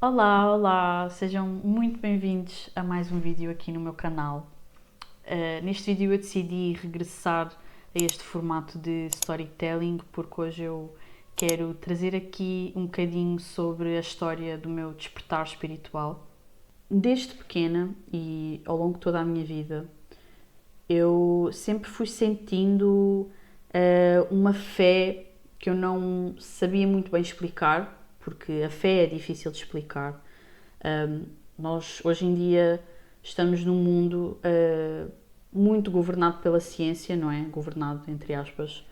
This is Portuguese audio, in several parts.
Olá, olá, sejam muito bem-vindos a mais um vídeo aqui no meu canal. Neste vídeo eu decidi regressar a este formato de storytelling porque hoje eu quero trazer aqui um bocadinho sobre a história do meu despertar espiritual. Desde pequena e ao longo de toda a minha vida, eu sempre fui sentindo uma fé que eu não sabia muito bem explicar, porque a fé é difícil de explicar. Nós, hoje em dia, estamos num mundo muito governado pela ciência, não é? Governado, entre aspas,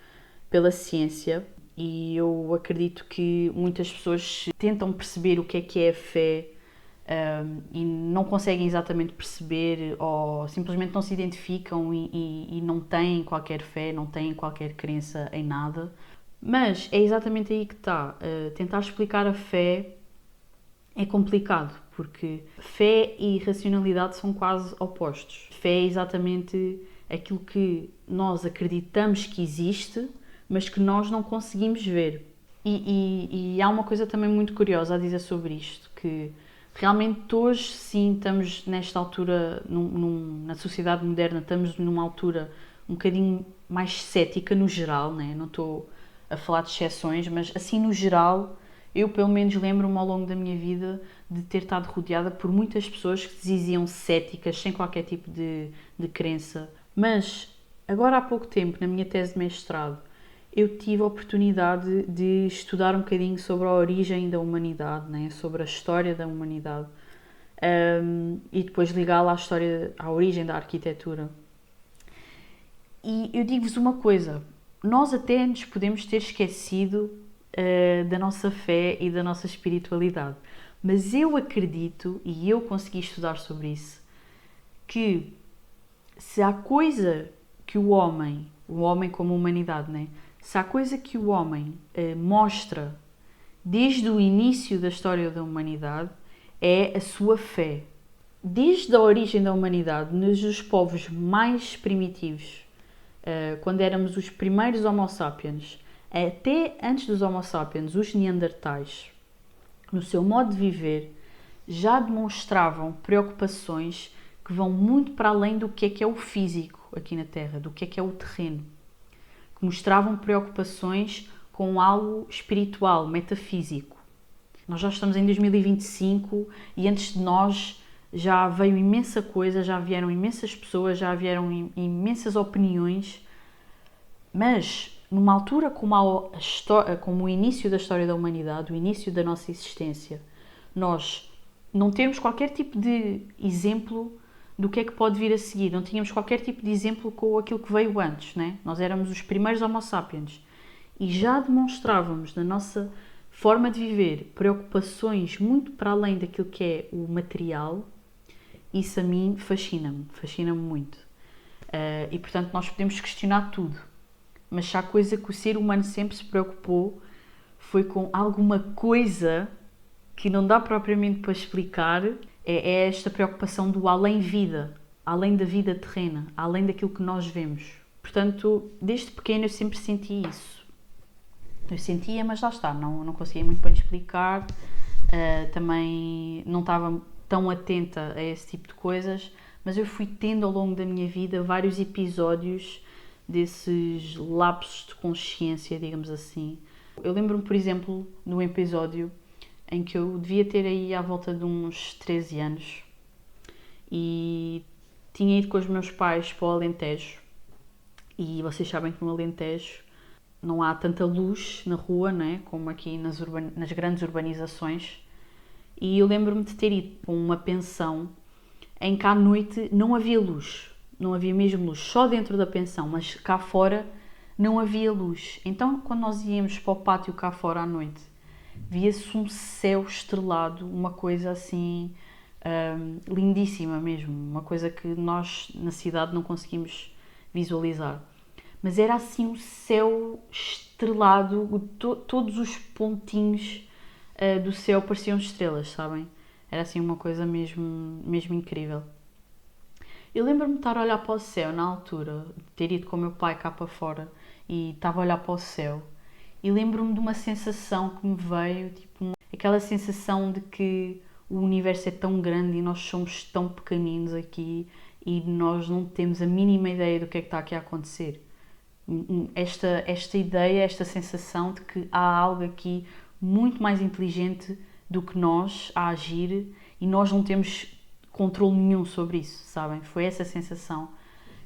pela ciência. E eu acredito que muitas pessoas tentam perceber o que é a fé e não conseguem exatamente perceber ou simplesmente não se identificam e não têm qualquer fé, não têm qualquer crença em nada. Mas é exatamente aí que está. Tentar explicar a fé é complicado, porque fé e racionalidade são quase opostos. Fé é exatamente aquilo que nós acreditamos que existe, mas que nós não conseguimos ver. E há uma coisa também muito curiosa a dizer sobre isto, que realmente hoje sim estamos nesta altura, na sociedade moderna, estamos numa altura um bocadinho mais cética no geral, né? Não estou a falar de exceções, mas assim no geral, eu pelo menos lembro-me ao longo da minha vida de ter estado rodeada por muitas pessoas que se diziam céticas, sem qualquer tipo de crença. Mas agora há pouco tempo, na minha tese de mestrado, eu tive a oportunidade de estudar um bocadinho sobre a origem da humanidade, né? Sobre a história da humanidade, e depois ligá-la à história, à origem da arquitetura. E eu digo-vos uma coisa, nós até nos podemos ter esquecido da nossa fé e da nossa espiritualidade, mas eu acredito, e eu consegui estudar sobre isso, que se há coisa que o homem como humanidade, né? Se há coisa que o homem mostra desde o início da história da humanidade, é a sua fé. Desde a origem da humanidade, nos povos mais primitivos, quando éramos os primeiros Homo sapiens, até antes dos Homo sapiens, os Neandertais, no seu modo de viver, já demonstravam preocupações que vão muito para além do que é o físico aqui na Terra, do que é o terreno. Que mostravam preocupações com algo espiritual, metafísico. Nós já estamos em 2025 e antes de nós já veio imensa coisa, já vieram imensas pessoas, já vieram imensas opiniões, mas numa altura como o início da história da humanidade, o início da nossa existência, nós não temos qualquer tipo de exemplo do que é que pode vir a seguir, não tínhamos qualquer tipo de exemplo com aquilo que veio antes, né? Nós éramos os primeiros Homo sapiens e já demonstrávamos na nossa forma de viver preocupações muito para além daquilo que é o material. Isso a mim fascina-me muito. E portanto nós podemos questionar tudo, mas se há coisa que o ser humano sempre se preocupou foi com alguma coisa que não dá propriamente para explicar, é esta preocupação do além-vida, além da vida terrena, além daquilo que nós vemos. Portanto, desde pequeno eu sempre senti isso. Eu sentia, mas lá está, não conseguia muito bem explicar, também não estava tão atenta a esse tipo de coisas, mas eu fui tendo ao longo da minha vida vários episódios desses lapsos de consciência, digamos assim. Eu lembro-me, por exemplo, de um episódio em que eu devia ter aí à volta de uns 13 anos e tinha ido com os meus pais para o Alentejo, e vocês sabem que no Alentejo não há tanta luz na rua, né, como aqui nas grandes urbanizações, e eu lembro-me de ter ido para uma pensão em que à noite não havia luz, não havia mesmo luz, só dentro da pensão, mas cá fora não havia luz. Então, quando nós íamos para o pátio cá fora à noite, via-se um céu estrelado, uma coisa assim lindíssima mesmo, uma coisa que nós na cidade não conseguimos visualizar. Mas era assim um céu estrelado, todos os pontinhos do céu pareciam estrelas, sabem? Era assim uma coisa mesmo incrível. Eu lembro-me de estar a olhar para o céu na altura, de ter ido com o meu pai cá para fora e estava a olhar para o céu. E lembro-me de uma sensação que me veio, tipo, aquela sensação de que o universo é tão grande e nós somos tão pequeninos aqui e nós não temos a mínima ideia do que é que está aqui a acontecer. Esta ideia, esta sensação de que há algo aqui muito mais inteligente do que nós a agir e nós não temos controle nenhum sobre isso, sabem? Foi essa sensação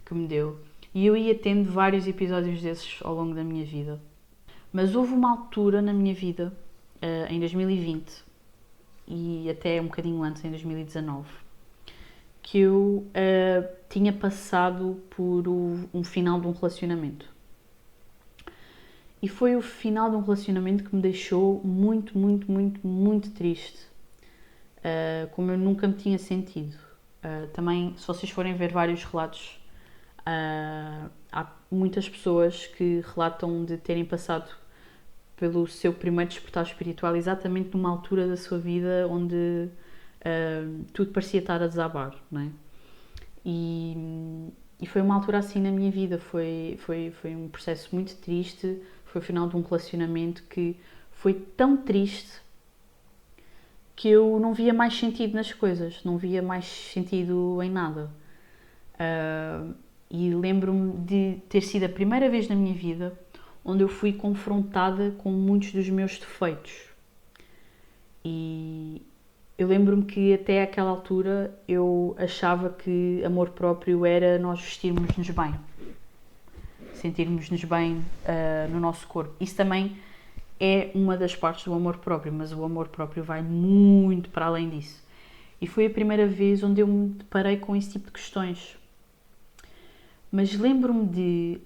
que me deu. E eu ia tendo vários episódios desses ao longo da minha vida. Mas houve uma altura na minha vida, em 2020, e até um bocadinho antes, em 2019, que eu tinha passado por um final de um relacionamento. E foi o final de um relacionamento que me deixou muito, muito, muito, muito triste. Como eu nunca me tinha sentido. Também, se vocês forem ver vários relatos, há muitas pessoas que relatam de terem passado pelo seu primeiro despertar espiritual exatamente numa altura da sua vida onde tudo parecia estar a desabar, não é? E foi uma altura assim na minha vida, foi um processo muito triste, foi o final de um relacionamento que foi tão triste que eu não via mais sentido nas coisas, não via mais sentido em nada. E lembro-me de ter sido a primeira vez na minha vida onde eu fui confrontada com muitos dos meus defeitos. E eu lembro-me que até àquela altura eu achava que amor próprio era nós vestirmos-nos bem, sentirmos-nos bem no nosso corpo. Isso também é uma das partes do amor próprio, mas o amor próprio vai muito para além disso. E foi a primeira vez onde eu me deparei com esse tipo de questões. Mas lembro-me de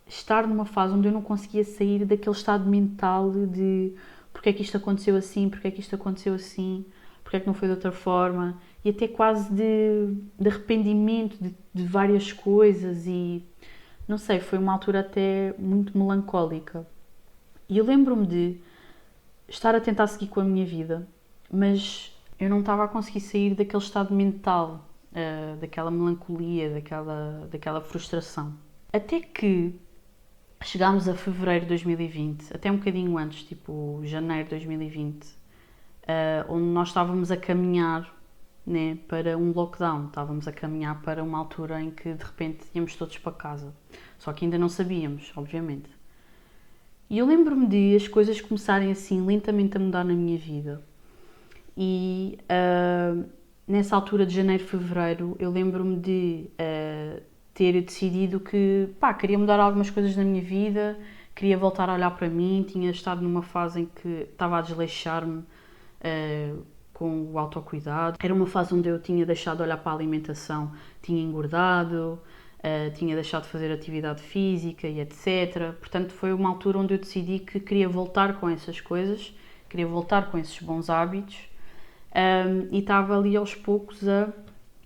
estar numa fase onde eu não conseguia sair daquele estado mental de porque é que isto aconteceu assim, porque é que isto aconteceu assim, porque é que não foi de outra forma, e até quase de arrependimento de várias coisas e não sei, foi uma altura até muito melancólica. E eu lembro-me de estar a tentar seguir com a minha vida, mas eu não estava a conseguir sair daquele estado mental, daquela melancolia, daquela frustração. Até que chegámos a fevereiro de 2020, até um bocadinho antes, tipo janeiro de 2020, onde nós estávamos a caminhar, né, para um lockdown, estávamos a caminhar para uma altura em que de repente íamos todos para casa, só que ainda não sabíamos, obviamente. E eu lembro-me de as coisas começarem assim lentamente a mudar na minha vida e nessa altura de janeiro, fevereiro, eu lembro-me de ter decidido que queria mudar algumas coisas na minha vida, queria voltar a olhar para mim, tinha estado numa fase em que estava a desleixar-me com o autocuidado. Era uma fase onde eu tinha deixado de olhar para a alimentação, tinha engordado, tinha deixado de fazer atividade física e etc. Portanto, foi uma altura onde eu decidi que queria voltar com essas coisas, queria voltar com esses bons hábitos e estava ali aos poucos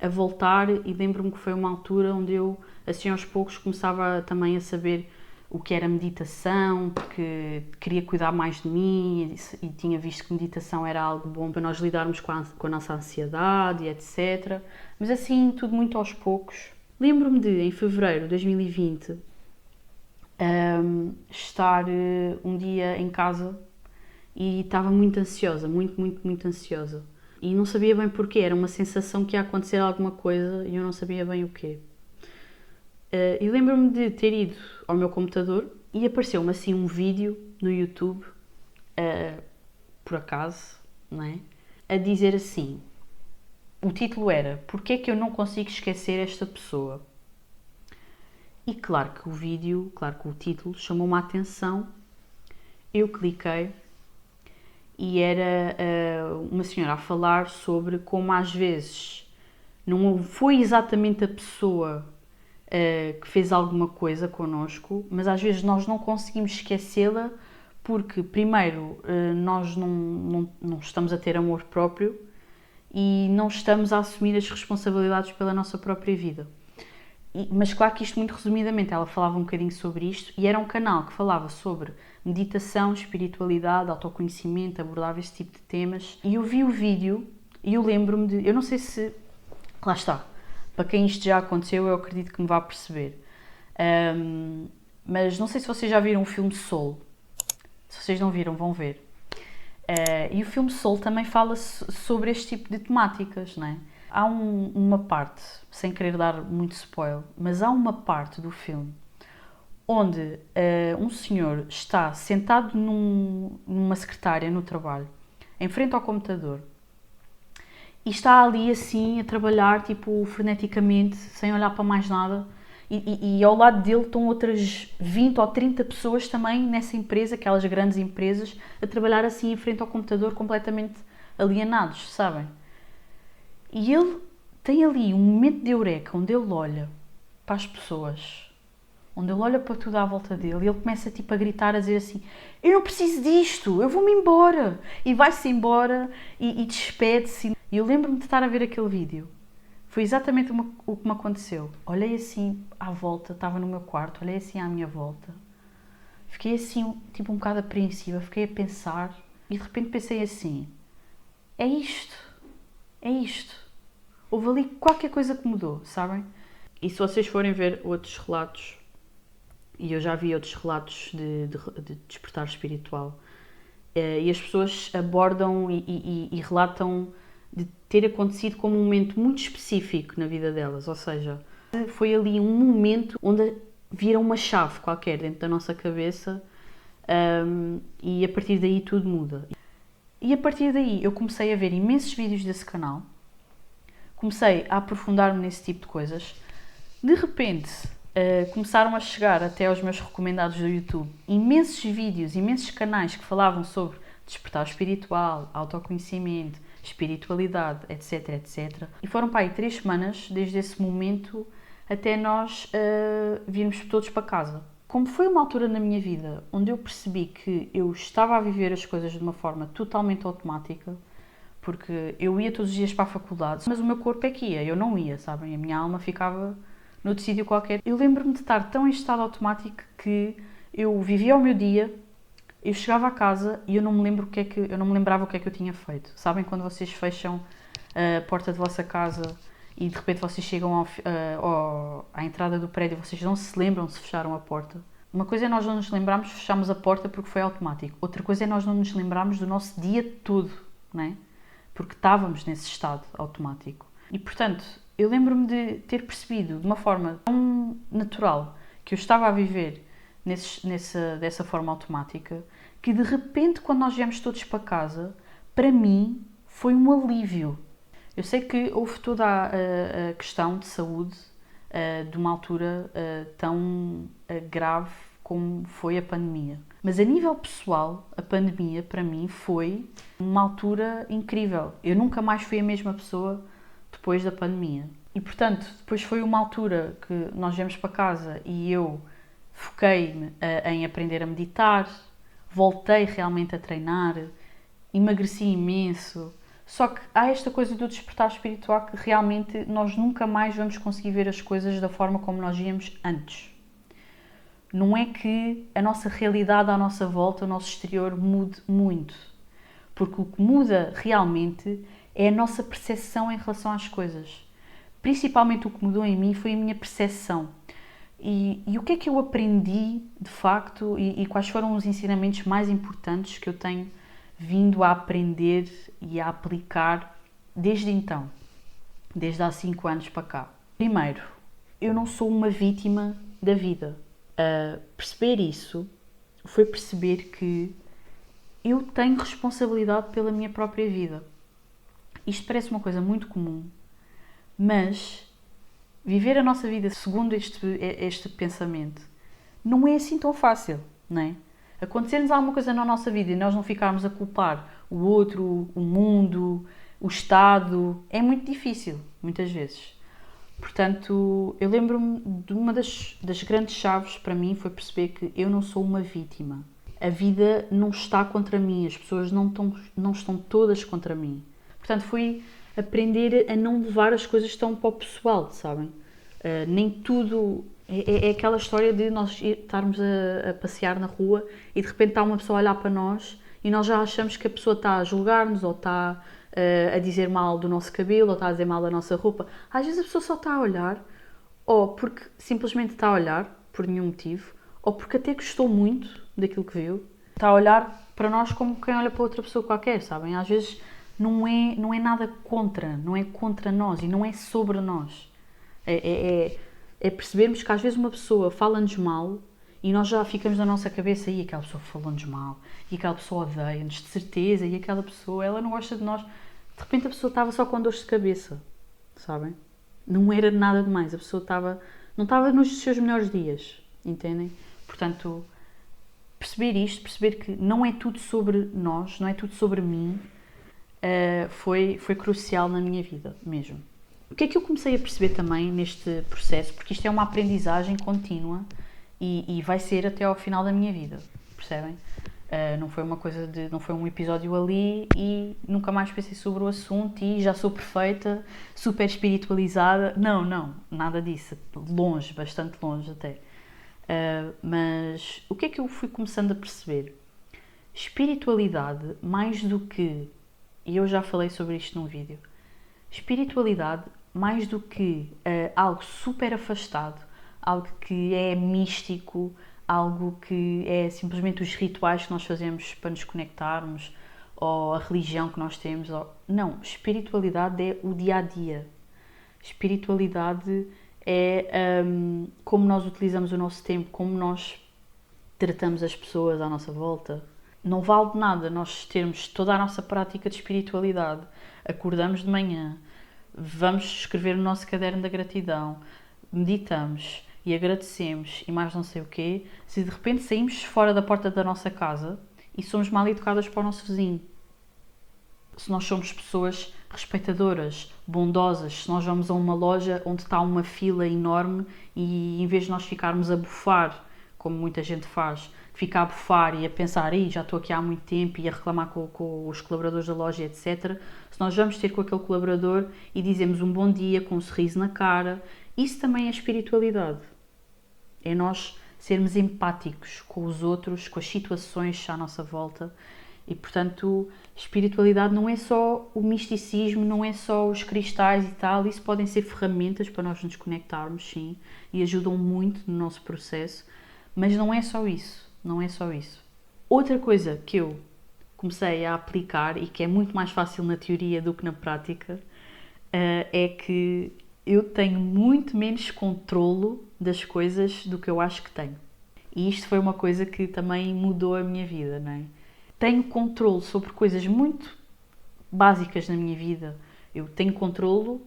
a voltar e lembro-me que foi uma altura onde eu, assim aos poucos, começava também a saber o que era meditação, porque queria cuidar mais de mim e tinha visto que meditação era algo bom para nós lidarmos com a nossa ansiedade e etc. Mas assim, tudo muito aos poucos. Lembro-me de, em fevereiro de 2020, estar um dia em casa e estava muito ansiosa, muito, muito, muito ansiosa. E não sabia bem porquê, era uma sensação que ia acontecer alguma coisa e eu não sabia bem o quê. E lembro-me de ter ido ao meu computador e apareceu-me assim um vídeo no YouTube, por acaso, não é? A dizer assim, o título era Porquê é que eu não consigo esquecer esta pessoa? E claro que o título chamou-me a atenção, eu cliquei e era uma senhora a falar sobre como às vezes não foi exatamente a pessoa que fez alguma coisa connosco, mas às vezes nós não conseguimos esquecê-la porque, primeiro, nós não estamos a ter amor próprio e não estamos a assumir as responsabilidades pela nossa própria vida. Mas claro que isto muito resumidamente, ela falava um bocadinho sobre isto e era um canal que falava sobre meditação, espiritualidade, autoconhecimento, abordava esse tipo de temas. E eu vi o vídeo e eu lembro-me de... Eu não sei se... Lá está. Para quem isto já aconteceu, eu acredito que me vá perceber. Mas não sei se vocês já viram o filme Soul. Se vocês não viram, vão ver. E o filme Soul também fala sobre este tipo de temáticas, não é? Há uma parte, sem querer dar muito spoiler, mas há uma parte do filme onde um senhor está sentado numa secretária no trabalho, em frente ao computador, e está ali assim a trabalhar, tipo, freneticamente, sem olhar para mais nada. E ao lado dele estão outras 20 ou 30 pessoas também nessa empresa, aquelas grandes empresas, a trabalhar assim em frente ao computador, completamente alienados, sabem? E ele tem ali um momento de eureka, onde ele olha para as pessoas, onde ele olha para tudo à volta dele e ele começa tipo a gritar, a dizer assim: eu não preciso disto, eu vou-me embora. E vai-se embora e despede-se. E eu lembro-me de estar a ver aquele vídeo. Foi exatamente o que me aconteceu. Olhei assim à volta, estava no meu quarto, olhei assim à minha volta. Fiquei assim, tipo um bocado apreensiva, fiquei a pensar e de repente pensei assim: é isto, é isto. Houve ali qualquer coisa que mudou, sabem? E se vocês forem ver outros relatos, e eu já vi outros relatos de despertar espiritual, e as pessoas abordam e relatam de ter acontecido como um momento muito específico na vida delas, ou seja, foi ali um momento onde vira uma chave qualquer dentro da nossa cabeça, e a partir daí tudo muda. E a partir daí eu comecei a ver imensos vídeos desse canal, comecei a aprofundar-me nesse tipo de coisas. De repente começaram a chegar até aos meus recomendados do YouTube imensos vídeos, imensos canais que falavam sobre despertar espiritual, autoconhecimento, espiritualidade, etc, etc. E foram para aí 3 semanas, desde esse momento até nós virmos todos para casa. Como foi uma altura na minha vida onde eu percebi que eu estava a viver as coisas de uma forma totalmente automática, porque eu ia todos os dias para a faculdade, mas o meu corpo é que ia, eu não ia, sabem? A minha alma ficava noutro sítio qualquer. Eu lembro-me de estar tão em estado automático que eu vivia o meu dia, eu chegava a casa e eu não me lembrava o que é que eu tinha feito. Sabem quando vocês fecham a porta de vossa casa e de repente vocês chegam à entrada do prédio e vocês não se lembram se fecharam a porta? Uma coisa é nós não nos lembrarmos, fechamos a porta porque foi automático. Outra coisa é nós não nos lembrarmos do nosso dia todo, não é? Porque estávamos nesse estado automático. E portanto, eu lembro-me de ter percebido de uma forma tão natural que eu estava a viver dessa forma automática, que de repente, quando nós viemos todos para casa, para mim foi um alívio. Eu sei que houve toda a questão de saúde de uma altura tão grave como foi a pandemia. Mas a nível pessoal, a pandemia para mim foi uma altura incrível. Eu nunca mais fui a mesma pessoa depois da pandemia. E portanto, depois foi uma altura que nós viemos para casa e eu foquei-me em aprender a meditar, voltei realmente a treinar, emagreci imenso. Só que há esta coisa do despertar espiritual que realmente nós nunca mais vamos conseguir ver as coisas da forma como nós víamos antes. Não é que a nossa realidade à nossa volta, o nosso exterior, mude muito. Porque o que muda realmente é a nossa percepção em relação às coisas. Principalmente o que mudou em mim foi a minha percepção. E o que é que eu aprendi, de facto, e quais foram os ensinamentos mais importantes que eu tenho vindo a aprender e a aplicar desde então, desde há 5 anos para cá. Primeiro, eu não sou uma vítima da vida. Perceber isso foi perceber que eu tenho responsabilidade pela minha própria vida. Isto parece uma coisa muito comum, mas viver a nossa vida segundo este pensamento não é assim tão fácil, não é? Acontecer-nos alguma coisa na nossa vida e nós não ficarmos a culpar o outro, o mundo, o Estado, é muito difícil, muitas vezes. Portanto, eu lembro-me de uma das grandes chaves para mim foi perceber que eu não sou uma vítima. A vida não está contra mim, as pessoas não estão todas contra mim. Portanto, foi aprender a não levar as coisas tão para o pessoal, sabem? Nem tudo... É aquela história de nós estarmos a passear na rua e de repente está uma pessoa a olhar para nós e nós já achamos que a pessoa está a julgar-nos ou está a dizer mal do nosso cabelo ou está a dizer mal da nossa roupa. Às vezes a pessoa só está a olhar, ou porque simplesmente está a olhar por nenhum motivo, ou porque até gostou muito daquilo que viu. Está a olhar para nós como quem olha para outra pessoa qualquer, sabem? Às vezes não é nada contra, não é contra nós e não é sobre nós. É percebermos que às vezes uma pessoa fala-nos mal e nós já ficamos na nossa cabeça e aquela pessoa falou-nos mal, e aquela pessoa odeia-nos de certeza, e aquela pessoa, ela não gosta de nós. De repente a pessoa estava só com dores de cabeça, sabem? Não era nada demais, a pessoa não estava nos seus melhores dias, entendem? Portanto, perceber isto, perceber que não é tudo sobre nós, não é tudo sobre mim, foi crucial na minha vida mesmo. O que é que eu comecei a perceber também neste processo, porque isto é uma aprendizagem contínua e vai ser até ao final da minha vida, percebem? Não foi uma coisa não foi um episódio ali e nunca mais pensei sobre o assunto e já sou perfeita, super espiritualizada. Não, nada disso, longe, bastante longe até. Mas o que é que eu fui começando a perceber? Espiritualidade, mais do que, e eu já falei sobre isto num vídeo, espiritualidade, mais do que algo super afastado, algo que é místico, algo que é simplesmente os rituais que nós fazemos para nos conectarmos, ou a religião que nós temos. Não, espiritualidade é o dia-a-dia. Espiritualidade é como nós utilizamos o nosso tempo, como nós tratamos as pessoas à nossa volta. Não vale de nada nós termos toda a nossa prática de espiritualidade. Acordamos de manhã, vamos escrever no nosso caderno da gratidão, meditamos e agradecemos e mais não sei o quê, se de repente saímos fora da porta da nossa casa e somos mal educadas para o nosso vizinho. Se nós somos pessoas respeitadoras, bondosas, se nós vamos a uma loja onde está uma fila enorme e em vez de nós ficarmos a bufar, como muita gente faz, ficar a bufar e a pensar, já estou aqui há muito tempo e a reclamar com os colaboradores da loja, etc. Se nós vamos ter com aquele colaborador e dizemos um bom dia com um sorriso na cara, isso também é espiritualidade. É nós sermos empáticos com os outros, com as situações à nossa volta. E, portanto, espiritualidade não é só o misticismo, não é só os cristais e tal. Isso podem ser ferramentas para nós nos conectarmos, sim, e ajudam muito no nosso processo. Mas não é só isso, não é só isso. Outra coisa que eu comecei a aplicar e que é muito mais fácil na teoria do que na prática, é que eu tenho muito menos controlo das coisas do que eu acho que tenho. E isto foi uma coisa que também mudou a minha vida, não é? Tenho controlo sobre coisas muito básicas na minha vida. Eu tenho controlo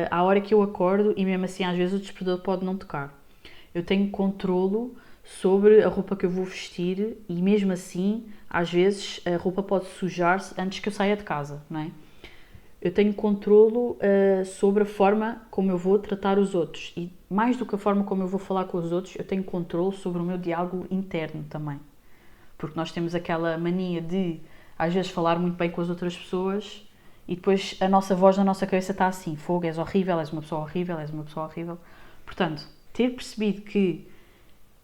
à hora que eu acordo e mesmo assim às vezes o despertador pode não tocar. Eu tenho controlo sobre a roupa que eu vou vestir e mesmo assim às vezes a roupa pode sujar-se antes que eu saia de casa, não é? Eu tenho controlo sobre a forma como eu vou tratar os outros e mais do que a forma como eu vou falar com os outros, eu tenho controlo sobre o meu diálogo interno também. Porque nós temos aquela mania de, às vezes, falar muito bem com as outras pessoas e depois a nossa voz na nossa cabeça está assim, fogo, és horrível, és uma pessoa horrível, és uma pessoa horrível. Portanto, ter percebido que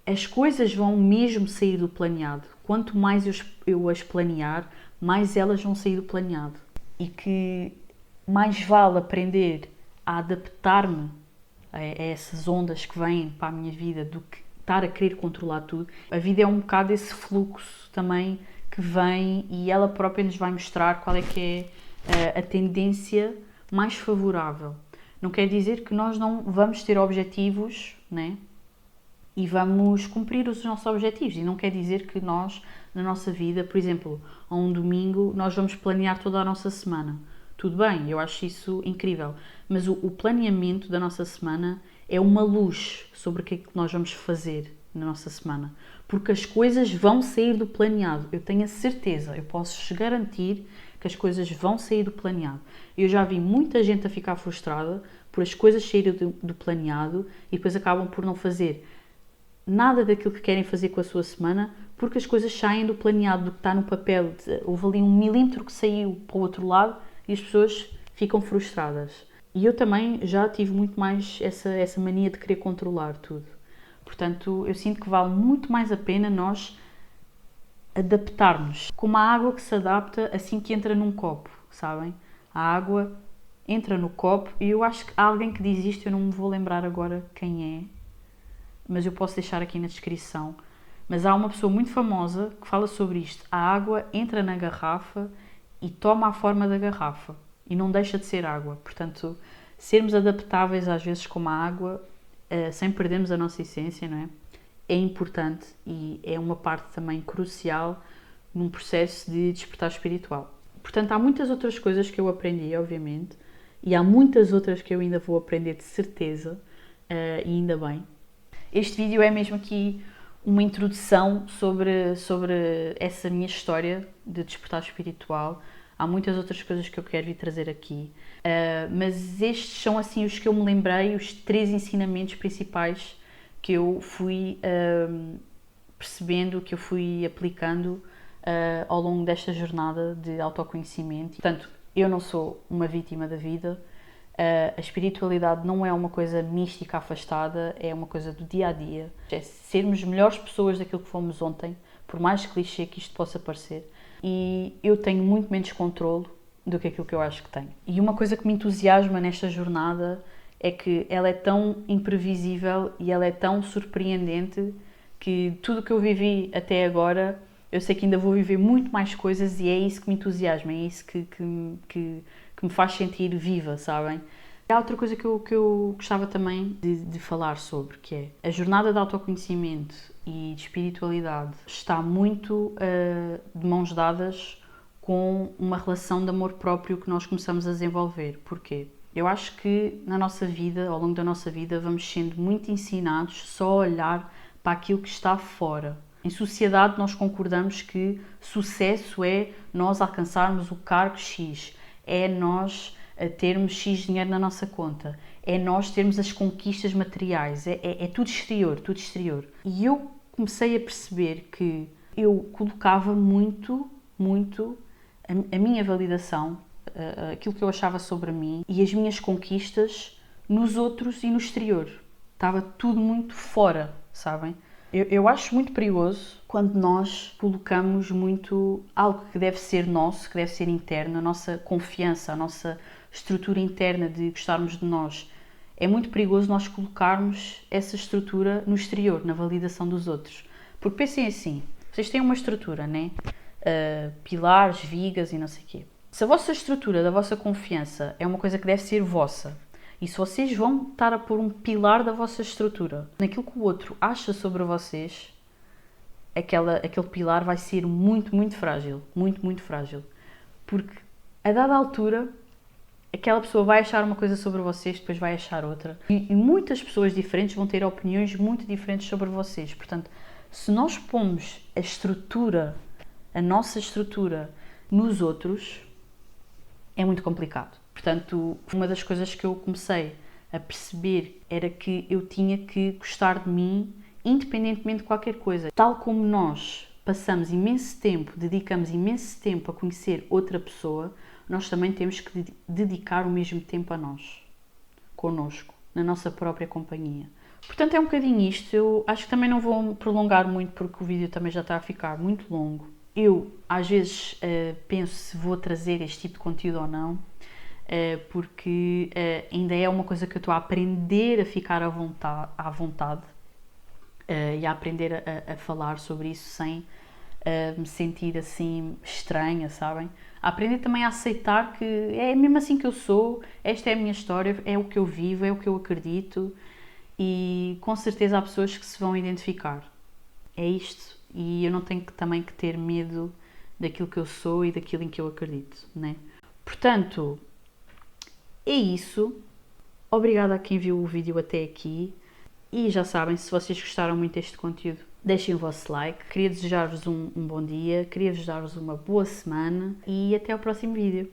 as coisas vão mesmo sair do planeado. Quanto mais eu as planear, mais elas vão sair do planeado. E que mais vale aprender a adaptar-me a essas ondas que vêm para a minha vida do que estar a querer controlar tudo. A vida é um bocado esse fluxo também que vem e ela própria nos vai mostrar qual é que é a tendência mais favorável. Não quer dizer que nós não vamos ter objetivos, né? E vamos cumprir os nossos objetivos. E não quer dizer que nós, na nossa vida, por exemplo, a um domingo, nós vamos planear toda a nossa semana. Tudo bem, eu acho isso incrível. Mas o planeamento da nossa semana é uma luz sobre o que é que nós vamos fazer na nossa semana. Porque as coisas vão sair do planeado. Eu tenho a certeza, eu posso garantir que as coisas vão sair do planeado. Eu já vi muita gente a ficar frustrada por as coisas saírem do planeado e depois acabam por não fazer nada daquilo que querem fazer com a sua semana porque as coisas saem do planeado, do que está no papel. Houve ali 1 milímetro que saiu para o outro lado e as pessoas ficam frustradas. E eu também já tive muito mais essa mania de querer controlar tudo. Portanto, eu sinto que vale muito mais a pena nós adaptarmos. Como a água que se adapta assim que entra num copo, sabem? A água entra no copo e eu acho que há alguém que diz isto, eu não me vou lembrar agora quem é, mas eu posso deixar aqui na descrição. Mas há uma pessoa muito famosa que fala sobre isto. A água entra na garrafa e toma a forma da garrafa e não deixa de ser água. Portanto, sermos adaptáveis às vezes como a água, sem perdermos a nossa essência, não é? É importante e é uma parte também crucial num processo de despertar espiritual. Portanto, há muitas outras coisas que eu aprendi, obviamente, e há muitas outras que eu ainda vou aprender de certeza, e ainda bem. Este vídeo é mesmo aqui uma introdução sobre essa minha história de despertar espiritual. Há muitas outras coisas que eu quero vir trazer aqui, mas estes são assim os que eu me lembrei, os 3 ensinamentos principais que eu fui percebendo, que eu fui aplicando ao longo desta jornada de autoconhecimento. Portanto, eu não sou uma vítima da vida, a espiritualidade não é uma coisa mística afastada, é uma coisa do dia a dia, é sermos melhores pessoas daquilo que fomos ontem, por mais clichê que isto possa parecer, e eu tenho muito menos controle do que aquilo que eu acho que tenho. E uma coisa que me entusiasma nesta jornada é que ela é tão imprevisível e ela é tão surpreendente que tudo o que eu vivi até agora, eu sei que ainda vou viver muito mais coisas e é isso que me entusiasma, é isso que me faz sentir viva, sabem? Há outra coisa que eu gostava também de falar sobre, que é a jornada de autoconhecimento e de espiritualidade está muito de mãos dadas com uma relação de amor próprio que nós começamos a desenvolver. Porquê? Eu acho que na nossa vida, ao longo da nossa vida, vamos sendo muito ensinados só a olhar para aquilo que está fora. Em sociedade nós concordamos que sucesso é nós alcançarmos o cargo X, é nós termos X dinheiro na nossa conta, é nós termos as conquistas materiais, é tudo exterior, tudo exterior. E eu comecei a perceber que eu colocava muito a minha validação, aquilo que eu achava sobre mim e as minhas conquistas nos outros e no exterior. Estava tudo muito fora, sabem? Eu acho muito perigoso quando nós colocamos muito algo que deve ser nosso, que deve ser interno, a nossa confiança, a nossa estrutura interna de gostarmos de nós. É muito perigoso nós colocarmos essa estrutura no exterior, na validação dos outros. Porque pensem assim, vocês têm uma estrutura, né? Pilares, vigas e não sei o quê. Se a vossa estrutura da vossa confiança é uma coisa que deve ser vossa, e se vocês vão estar a pôr um pilar da vossa estrutura naquilo que o outro acha sobre vocês, aquele pilar vai ser muito frágil. Muito frágil. Porque a dada altura, aquela pessoa vai achar uma coisa sobre vocês, depois vai achar outra. E muitas pessoas diferentes vão ter opiniões muito diferentes sobre vocês. Portanto, se nós pomos a nossa estrutura nos outros, é muito complicado. Portanto, uma das coisas que eu comecei a perceber era que eu tinha que gostar de mim independentemente de qualquer coisa. Tal como nós passamos imenso tempo, dedicamos imenso tempo a conhecer outra pessoa, nós também temos que dedicar o mesmo tempo a nós, connosco, na nossa própria companhia. Portanto, é um bocadinho isto. Eu acho que também não vou prolongar muito porque o vídeo também já está a ficar muito longo. Eu, às vezes, penso se vou trazer este tipo de conteúdo ou não, porque ainda é uma coisa que eu estou a aprender a ficar à vontade e a aprender a falar sobre isso sem me sentir assim estranha, sabem? A aprender também a aceitar que é mesmo assim que eu sou, esta é a minha história, é o que eu vivo, é o que eu acredito e com certeza há pessoas que se vão identificar. É isto. E eu não tenho também que ter medo daquilo que eu sou e daquilo em que eu acredito, né? Portanto, é isso. Obrigada a quem viu o vídeo até aqui. E já sabem, se vocês gostaram muito deste conteúdo, deixem o vosso like. Queria desejar-vos um bom dia, queria desejar-vos uma boa semana e até ao próximo vídeo.